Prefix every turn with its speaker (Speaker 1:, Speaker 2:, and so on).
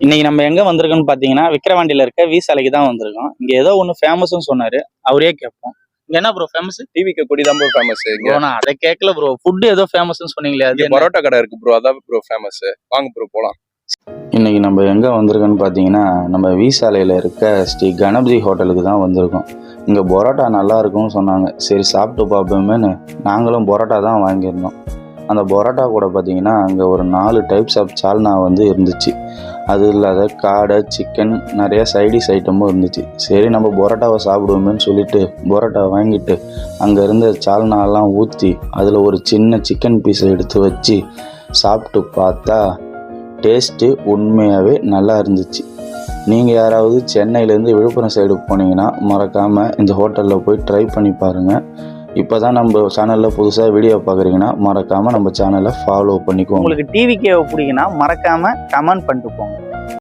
Speaker 1: இன்னைக்கு நம்ம எங்க வந்திருக்கோம்னு பாத்தீங்கன்னா விக்கிரவாண்டியில இருக்க வி சாலைக்கு தான் வந்திருக்கோம். இங்க ஏதோ ஒண்ணு ஃபேமஸ்னு சொன்னாரு, அவரே கேட்போம். இங்க என்ன ப்ரோ ஃபேமஸ்?
Speaker 2: டிவிக்கு கொடி தான் ப்ரோ ஃபேமஸ்.
Speaker 1: ப்ரோ நான் அதை கேட்கல ப்ரோ. ஃபுட் ஏதோ ஃபேமஸ்னு சொன்னீங்களே, அது என்ன?
Speaker 2: பரோட்டா கடை இருக்கு ப்ரோ, அதான் ப்ரோ ஃபேமஸ். வாங்க ப்ரோ போலாம்.
Speaker 1: இன்னைக்கு நம்ம எங்க வந்திருக்கோம்னு பாத்தீங்கன்னா நம்ம வி சாலையில இருக்க ஸ்ரீ கணபதி ஹோட்டலுக்கு தான் வந்திருக்கோம். இங்க பரோட்டா நல்லா இருக்கும்னு சொன்னாங்க. சரி சாப்பிட்டு பார்ப்போமேன்னு நாங்களும் பரோட்டா தான் வாங்கியிருந்தோம். அந்த பரோட்டா கூட பார்த்தீங்கன்னா அங்கே ஒரு 4 டைப்ஸ் ஆஃப் சால்னா வந்து இருந்துச்சு. அது இல்லாத காடை, சிக்கன், நிறையா சைடிஷ் ஐட்டமும் இருந்துச்சு. சரி நம்ம பரோட்டாவை சாப்பிடுவோமேன்னு சொல்லிட்டு பரோட்டா வாங்கிட்டு அங்கே இருந்த சால்னாலாம் ஊற்றி அதில் ஒரு சின்ன சிக்கன் பீஸை எடுத்து வச்சு சாப்பிட்டு பார்த்தா டேஸ்ட்டு உண்மையாகவே நல்லா இருந்துச்சு. நீங்கள் யாராவது சென்னையிலேருந்து விழுப்புரம் சைடு போனீங்கன்னா மறக்காமல் இந்த ஹோட்டலில் போய் ட்ரை பண்ணி பாருங்கள். இப்போ தான் நம்ம சேனலில் புதுசாக வீடியோ பார்க்குறீங்கன்னா மறக்காமல் நம்ம சேனலை ஃபாலோ பண்ணிக்கோங்க. உங்களுக்கு டிவிக்கே பிடிக்குன்னா மறக்காமல் கமெண்ட் பண்ணிட்டு போங்க.